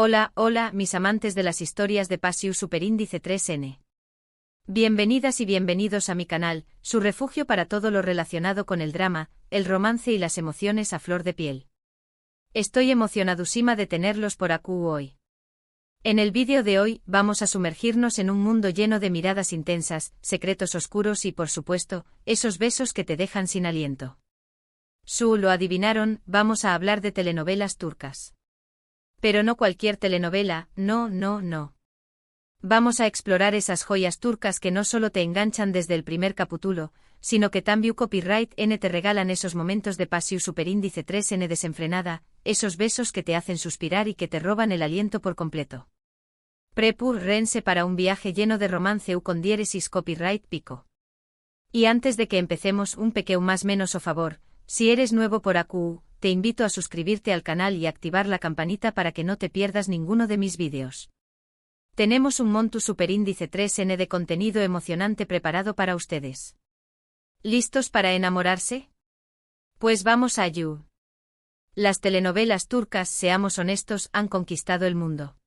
Hola, hola, mis amantes de las historias de Pasiu Superíndice 3N. Bienvenidas y bienvenidos a mi canal, su refugio para todo lo relacionado con el drama, el romance y las emociones a flor de piel. Estoy emocionadísima de tenerlos por aquí hoy. En el vídeo de hoy, vamos a sumergirnos en un mundo lleno de miradas intensas, secretos oscuros y, por supuesto, esos besos que te dejan sin aliento. Lo adivinaron, vamos a hablar de telenovelas turcas. Pero no cualquier telenovela, no. Vamos a explorar esas joyas turcas que no solo te enganchan desde el primer capítulo, sino que también Copyright N te regalan esos momentos de Pasiu Superíndice 3N desenfrenada, esos besos que te hacen suspirar y que te roban el aliento por completo. Prepárense para un viaje lleno de romance con diéresis Copyright Pico. Y antes de que empecemos, un pequeño más menos o favor, si eres nuevo por aquí, te invito a suscribirte al canal y activar la campanita para que no te pierdas ninguno de mis vídeos. Tenemos un Montu Superíndice 3N de contenido emocionante preparado para ustedes. ¿Listos para enamorarse? Pues vamos a ello. Las telenovelas turcas, seamos honestos, han conquistado el mundo.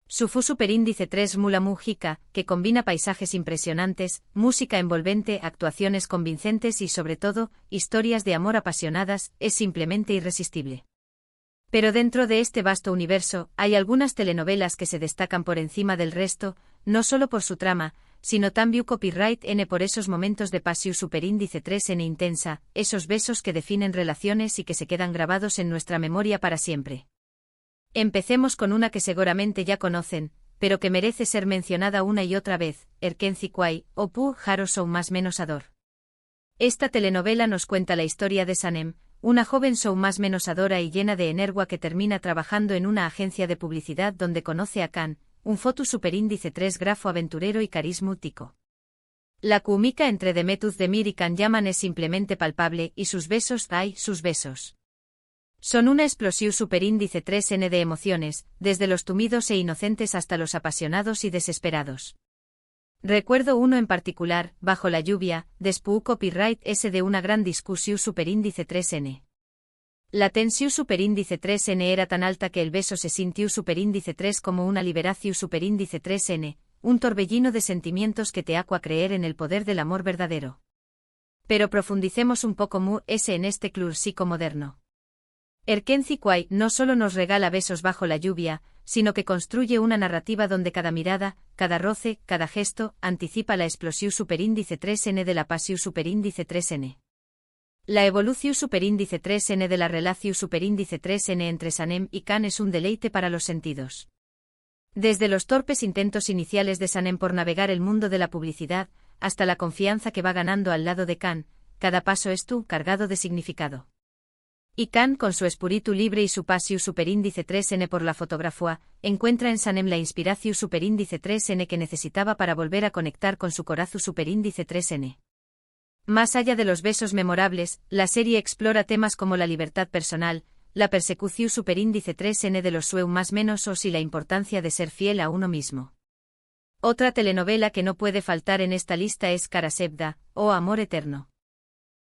Sufu Superíndice 3 Mula Mujica, que combina paisajes impresionantes, música envolvente, actuaciones convincentes y sobre todo, historias de amor apasionadas, es simplemente irresistible. Pero dentro de este vasto universo, hay algunas telenovelas que se destacan por encima del resto, no solo por su trama, sino también Copyright N por esos momentos de Pasiu Superíndice 3N intensa, esos besos que definen relaciones y que se quedan grabados en nuestra memoria para siempre. Empecemos con una que seguramente ya conocen, pero que merece ser mencionada una y otra vez, Erkenci Kuay, o Pu Haro Sou más menos ador. Esta telenovela nos cuenta la historia de Sanem, una joven Sou más menos adora y llena de energía que termina trabajando en una agencia de publicidad donde conoce a Kan, un foto superíndice 3 grafo aventurero y carismático. La química entre Demetuz Demir y Kan Yaman es simplemente palpable y sus besos, sus besos. Son una explosión superíndice 3N de emociones, desde los tumidos e inocentes hasta los apasionados y desesperados. Recuerdo uno en particular, Bajo la lluvia, después Copyright S de una gran discusión superíndice 3N. La tensión superíndice 3N era tan alta que el beso se sintió superíndice 3 como una liberación superíndice 3N, un torbellino de sentimientos que te hace creer en el poder del amor verdadero. Pero profundicemos un poco en este clásico moderno. Erkenci Kuay no solo nos regala besos bajo la lluvia, sino que construye una narrativa donde cada mirada, cada roce, cada gesto, anticipa la explosión superíndice 3N de la Pasiu Superíndice 3N. La evolución superíndice 3N de la relación superíndice 3N entre Sanem y Kan es un deleite para los sentidos. Desde los torpes intentos iniciales de Sanem por navegar el mundo de la publicidad, hasta la confianza que va ganando al lado de Kan, cada paso es cargado de significado. Y Kan, con su espíritu libre y su Pasiu Superíndice 3N por la fotografía, encuentra en Sanem la inspiración Superíndice 3N que necesitaba para volver a conectar con su corazón Superíndice 3N. Más allá de los besos memorables, la serie explora temas como la libertad personal, la persecución Superíndice 3N de los sueños más menos y la importancia de ser fiel a uno mismo. Otra telenovela que no puede faltar en esta lista es Kara Sevda, o Amor Eterno.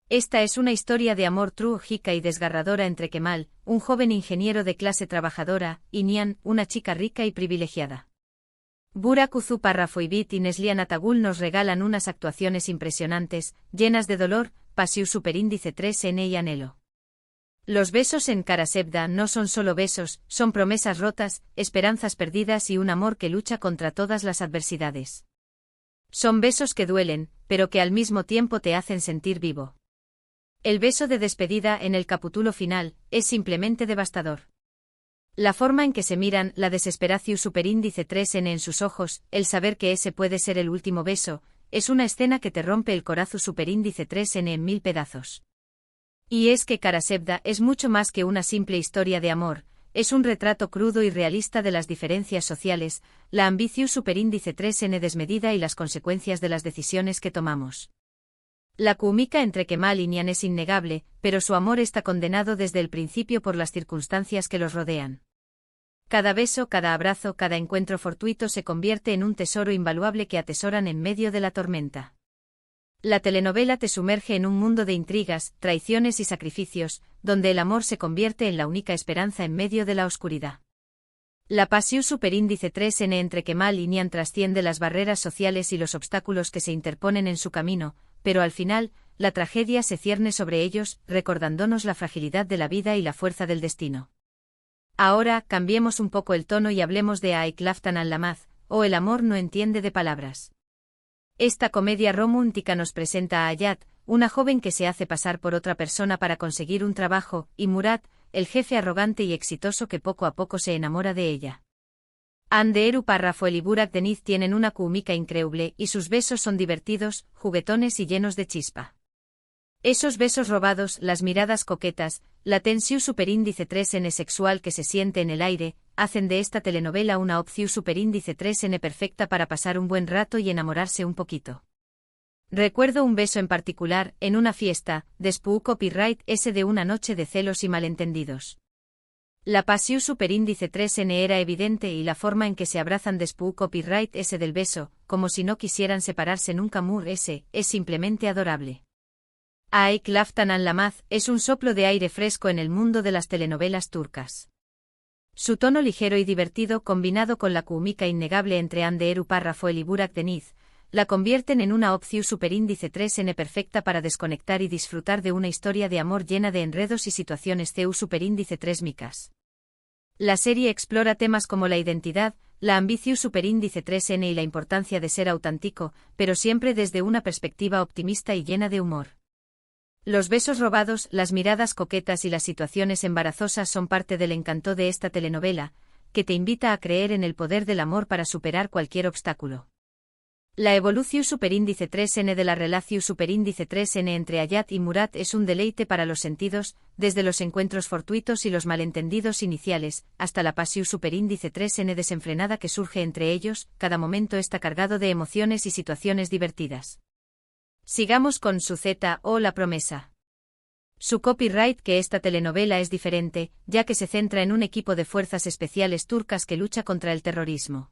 Esta es una historia de amor trágica y desgarradora entre Kemal, un joven ingeniero de clase trabajadora, y Nihan, una chica rica y privilegiada. Burak Uzuparrafoibit y Neslihan Atagul nos regalan unas actuaciones impresionantes, llenas de dolor, Pasiu Superíndice 3N y anhelo. Los besos en Kara Sevda no son solo besos, son promesas rotas, esperanzas perdidas y un amor que lucha contra todas las adversidades. Son besos que duelen, pero que al mismo tiempo te hacen sentir vivo. El beso de despedida en el capítulo final es simplemente devastador. La forma en que se miran, la desesperación superíndice 3N en sus ojos, el saber que ese puede ser el último beso, es una escena que te rompe el corazón superíndice 3N en 1000 pedazos. Y es que Kara Sevda es mucho más que una simple historia de amor, es un retrato crudo y realista de las diferencias sociales, la ambición superíndice 3N desmedida y las consecuencias de las decisiones que tomamos. La química entre Kemal y Nihan es innegable, pero su amor está condenado desde el principio por las circunstancias que los rodean. Cada beso, cada abrazo, cada encuentro fortuito se convierte en un tesoro invaluable que atesoran en medio de la tormenta. La telenovela te sumerge en un mundo de intrigas, traiciones y sacrificios, donde el amor se convierte en la única esperanza en medio de la oscuridad. La Pasión Superíndice 3N entre Kemal y Nian trasciende las barreras sociales y los obstáculos que se interponen en su camino, pero al final, la tragedia se cierne sobre ellos, recordándonos la fragilidad de la vida y la fuerza del destino. Ahora, cambiemos un poco el tono y hablemos de Aik Laftan al-Lamaz, o El amor no entiende de palabras. Esta comedia romántica nos presenta a Hayat, una joven que se hace pasar por otra persona para conseguir un trabajo, y Murat, el jefe arrogante y exitoso que poco a poco se enamora de ella. Anderu Parrafoel y Burak Deniz tienen una química increíble y sus besos son divertidos, juguetones y llenos de chispa. Esos besos robados, las miradas coquetas, la tensión superíndice 3N sexual que se siente en el aire, hacen de esta telenovela una opción superíndice 3N perfecta para pasar un buen rato y enamorarse un poquito. Recuerdo un beso en particular, en una fiesta, después copyright S de una noche de celos y malentendidos. La pasión superíndice 3N era evidente y la forma en que se abrazan después copyright S del beso, como si no quisieran separarse nunca S, es simplemente adorable. Aik Laftan al-Lamaz es un soplo de aire fresco en el mundo de las telenovelas turcas. Su tono ligero y divertido combinado con la química innegable entre Anderu Parrafoel y Burak Deniz, la convierten en una opción superíndice 3N perfecta para desconectar y disfrutar de una historia de amor llena de enredos y situaciones CU superíndice 3 micas. La serie explora temas como la identidad, la ambición superíndice 3N y la importancia de ser auténtico, pero siempre desde una perspectiva optimista y llena de humor. Los besos robados, las miradas coquetas y las situaciones embarazosas son parte del encanto de esta telenovela, que te invita a creer en el poder del amor para superar cualquier obstáculo. La evolución superíndice 3N de la relación superíndice 3N entre Hayat y Murat es un deleite para los sentidos, desde los encuentros fortuitos y los malentendidos iniciales, hasta la pasión superíndice 3N desenfrenada que surge entre ellos, cada momento está cargado de emociones y situaciones divertidas. Sigamos con su Z o La promesa. Su copyright que esta telenovela es diferente, ya que se centra en un equipo de fuerzas especiales turcas que lucha contra el terrorismo.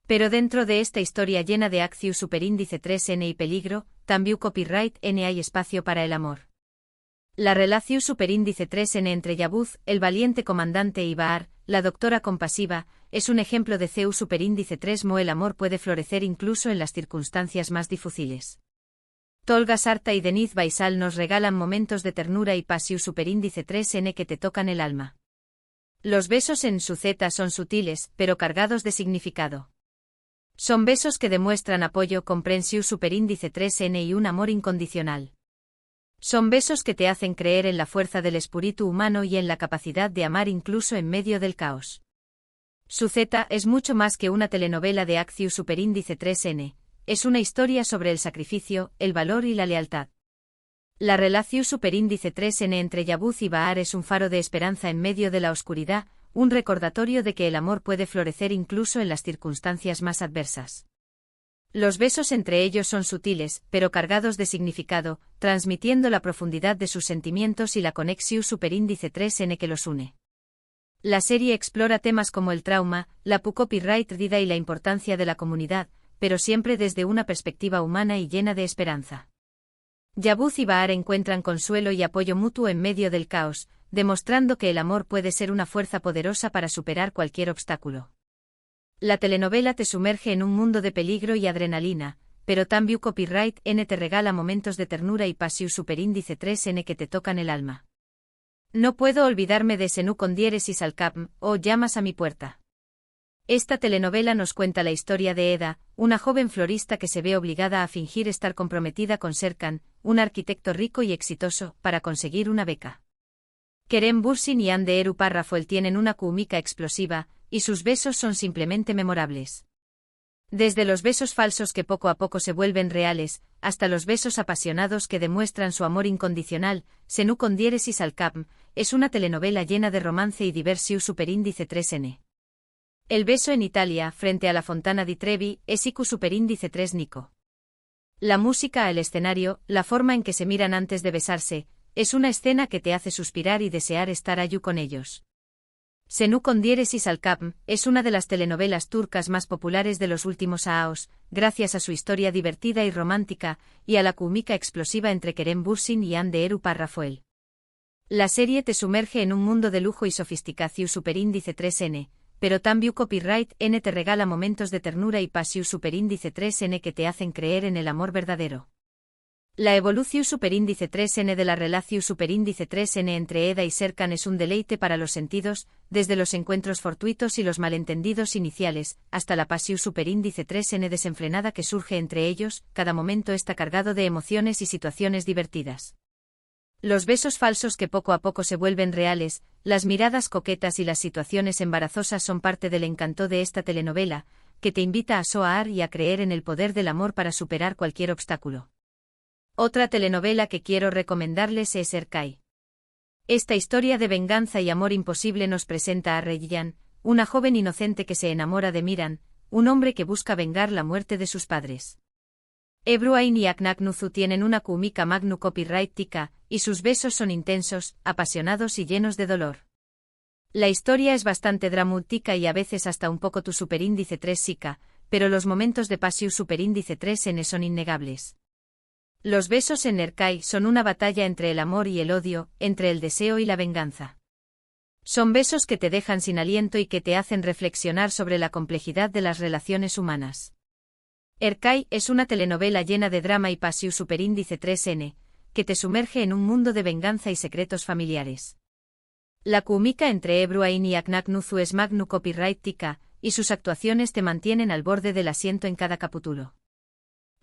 Pero dentro de esta historia llena de acción superíndice 3N y peligro, también copyright N hay espacio para el amor. La relación superíndice 3N entre Yavuz, el valiente comandante y Bahar, la doctora compasiva, es un ejemplo de CU superíndice 3mo el amor puede florecer incluso en las circunstancias más difíciles. Tolga Sarta y Deniz Baysal nos regalan momentos de ternura y pasión superíndice 3N que te tocan el alma. Los besos en su Z son sutiles, pero cargados de significado. Son besos que demuestran apoyo, comprensión superíndice 3N y un amor incondicional. Son besos que te hacen creer en la fuerza del espíritu humano y en la capacidad de amar incluso en medio del caos. Su Z es mucho más que una telenovela de acción superíndice 3N, es una historia sobre el sacrificio, el valor y la lealtad. La relación superíndice 3N entre Yavuz y Bahar es un faro de esperanza en medio de la oscuridad, un recordatorio de que el amor puede florecer incluso en las circunstancias más adversas. Los besos entre ellos son sutiles, pero cargados de significado, transmitiendo la profundidad de sus sentimientos y la conexión superíndice 3N que los une. La serie explora temas como el trauma, la copyright vida y la importancia de la comunidad, pero siempre desde una perspectiva humana y llena de esperanza. Yavuz y Bahar encuentran consuelo y apoyo mutuo en medio del caos, demostrando que el amor puede ser una fuerza poderosa para superar cualquier obstáculo. La telenovela te sumerge en un mundo de peligro y adrenalina, pero también copyright N te regala momentos de ternura y pasión superíndice 3N que te tocan el alma. No puedo olvidarme de Senú con diéresis al capm, o llamas a mi puerta. Esta telenovela nos cuenta la historia de Eda, una joven florista que se ve obligada a fingir estar comprometida con Serkan, un arquitecto rico y exitoso, para conseguir una beca. Kerem Bürsin y Anderu Parrafoel tienen una química explosiva, y sus besos son simplemente memorables. Desde los besos falsos que poco a poco se vuelven reales, hasta los besos apasionados que demuestran su amor incondicional, Senú con diéresis al capm, es una telenovela llena de romance y diversión superíndice 3N. El beso en Italia, frente a la Fontana di Trevi, es IQ superíndice 3 Nico. La música, el escenario, la forma en que se miran antes de besarse, es una escena que te hace suspirar y desear estar allí con ellos. Senú con diéresis al capm es una de las telenovelas turcas más populares de los últimos años, gracias a su historia divertida y romántica, y a la química explosiva entre Kerem Bürsin y Anderu Parrafoel. La serie te sumerge en un mundo de lujo y sofisticación superíndice 3N, pero También Copyright N te regala momentos de ternura y pasión superíndice 3N que te hacen creer en el amor verdadero. La evolución superíndice 3N de la relación superíndice 3N entre Eda y Serkan es un deleite para los sentidos, desde los encuentros fortuitos y los malentendidos iniciales, hasta la pasión superíndice 3N desenfrenada que surge entre ellos. Cada momento está cargado de emociones y situaciones divertidas. Los besos falsos que poco a poco se vuelven reales, las miradas coquetas y las situaciones embarazosas son parte del encanto de esta telenovela, que te invita a soñar y a creer en el poder del amor para superar cualquier obstáculo. Otra telenovela que quiero recomendarles es Erkay. Esta historia de venganza y amor imposible nos presenta a Reyyan, una joven inocente que se enamora de Miran, un hombre que busca vengar la muerte de sus padres. Ebruain y Aknaknuzu tienen una química magnu copyrightica, y sus besos son intensos, apasionados y llenos de dolor. La historia es bastante dramática y a veces hasta un poco tu superíndice 3 psica, pero los momentos de pasión superíndice 3N son innegables. Los besos en Erkay son una batalla entre el amor y el odio, entre el deseo y la venganza. Son besos que te dejan sin aliento y que te hacen reflexionar sobre la complejidad de las relaciones humanas. Erkay es una telenovela llena de drama y pasión superíndice 3N, que te sumerge en un mundo de venganza y secretos familiares. La química entre Ebruain y Aknaknuzu es magnu copyrightica, y sus actuaciones te mantienen al borde del asiento en cada capítulo.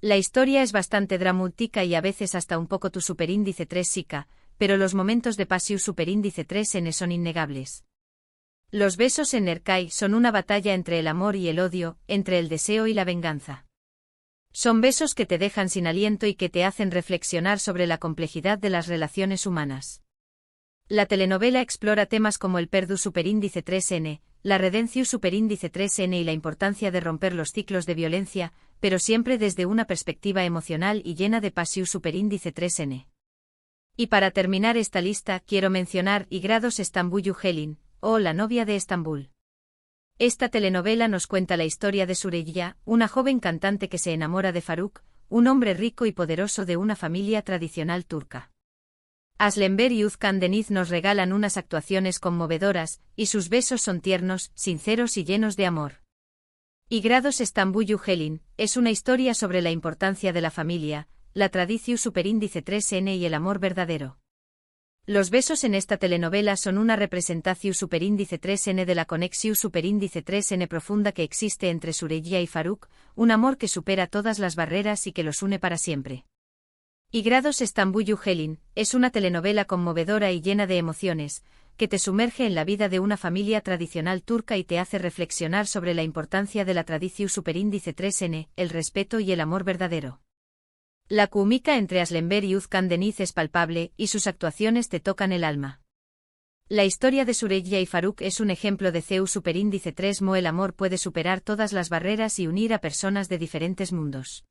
La historia es bastante dramática y a veces hasta un poco tu superíndice 3 psica, pero los momentos de pasión superíndice 3N son innegables. Los besos en Erkay son una batalla entre el amor y el odio, entre el deseo y la venganza. Son besos que te dejan sin aliento y que te hacen reflexionar sobre la complejidad de las relaciones humanas. La telenovela explora temas como el perdu superíndice 3N, la redención superíndice 3N y la importancia de romper los ciclos de violencia, pero siempre desde una perspectiva emocional y llena de pasión superíndice 3N. Y para terminar esta lista quiero mencionar Igrados Estambullu Helin, o La novia de Estambul. Esta telenovela nos cuenta la historia de Süreyya, una joven cantante que se enamora de Faruk, un hombre rico y poderoso de una familia tradicional turca. Aslenber y Uzkan Deniz nos regalan unas actuaciones conmovedoras, y sus besos son tiernos, sinceros y llenos de amor. Igrados Estambullu Helin es una historia sobre la importancia de la familia, la tradición superíndice 3N y el amor verdadero. Los besos en esta telenovela son una representación superíndice 3N de la conexión superíndice 3N profunda que existe entre Süreyya y Faruk, un amor que supera todas las barreras y que los une para siempre. Igrados Estambullu Helin es una telenovela conmovedora y llena de emociones, que te sumerge en la vida de una familia tradicional turca y te hace reflexionar sobre la importancia de la tradición superíndice 3N, el respeto y el amor verdadero. La química entre Aslenber y Uzkan Deniz es palpable, y sus actuaciones te tocan el alma. La historia de Süreyya y Faruk es un ejemplo de CEU superíndice 3 el amor puede superar todas las barreras y unir a personas de diferentes mundos.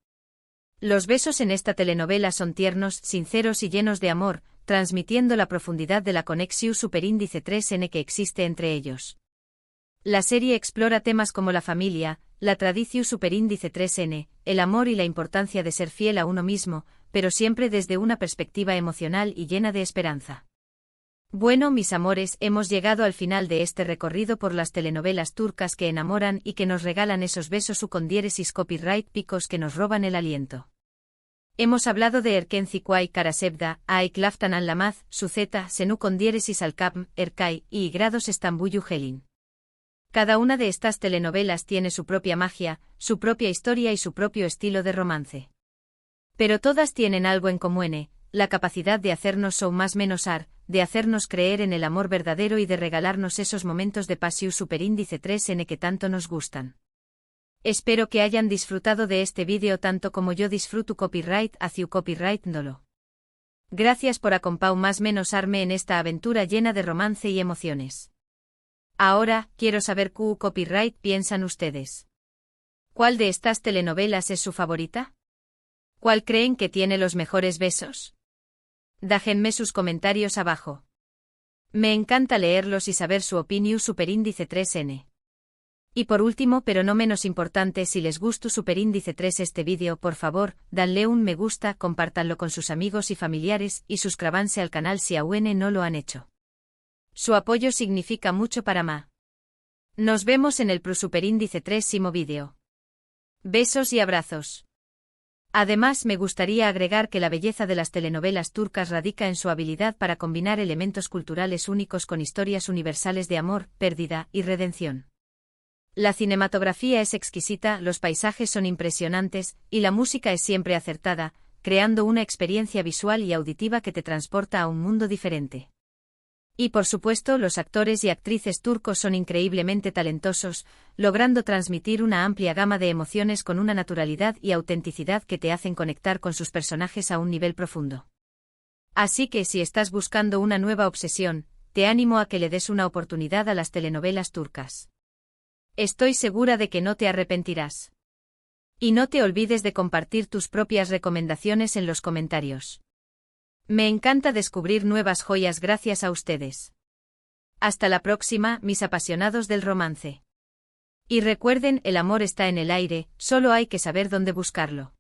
Los besos en esta telenovela son tiernos, sinceros y llenos de amor, transmitiendo la profundidad de la conexión superíndice 3N que existe entre ellos. La serie explora temas como la familia, la tradición superíndice 3N, el amor y la importancia de ser fiel a uno mismo, pero siempre desde una perspectiva emocional y llena de esperanza. Bueno, mis amores, hemos llegado al final de este recorrido por las telenovelas turcas que enamoran y que nos regalan esos besos con diéresis copyright picos que nos roban el aliento. Hemos hablado de Erken Zikuay Karasevda, Aik Laftan Anlamaz, Suzeta, Senu con diéresis Alkapm, Erkay, y Igrados Estambullu Helin. Cada una de estas telenovelas tiene su propia magia, su propia historia y su propio estilo de romance. Pero todas tienen algo en común, la capacidad de hacernos soñar, de hacernos creer en el amor verdadero y de regalarnos esos momentos de pasión superíndice 3N que tanto nos gustan. Espero que hayan disfrutado de este vídeo tanto como yo disfruto copyright hacia copyright dolo. Gracias por acompañarme en esta aventura llena de romance y emociones. Ahora, quiero saber qué copyright piensan ustedes. ¿Cuál de estas telenovelas es su favorita? ¿Cuál creen que tiene los mejores besos? Déjenme sus comentarios abajo. Me encanta leerlos y saber su opinión superíndice 3N. Y por último pero no menos importante, si les gustó superíndice 3 este vídeo, por favor, danle un me gusta, compártanlo con sus amigos y familiares y suscríbanse al canal si aún no lo han hecho. Su apoyo significa mucho para mí. Nos vemos en el Superíndice 3 vídeo. Besos y abrazos. Además, me gustaría agregar que la belleza de las telenovelas turcas radica en su habilidad para combinar elementos culturales únicos con historias universales de amor, pérdida y redención. La cinematografía es exquisita, los paisajes son impresionantes, y la música es siempre acertada, creando una experiencia visual y auditiva que te transporta a un mundo diferente. Y por supuesto, los actores y actrices turcos son increíblemente talentosos, logrando transmitir una amplia gama de emociones con una naturalidad y autenticidad que te hacen conectar con sus personajes a un nivel profundo. Así que si estás buscando una nueva obsesión, te animo a que le des una oportunidad a las telenovelas turcas. Estoy segura de que no te arrepentirás. Y no te olvides de compartir tus propias recomendaciones en los comentarios. Me encanta descubrir nuevas joyas gracias a ustedes. Hasta la próxima, mis apasionados del romance. Y recuerden, el amor está en el aire, solo hay que saber dónde buscarlo.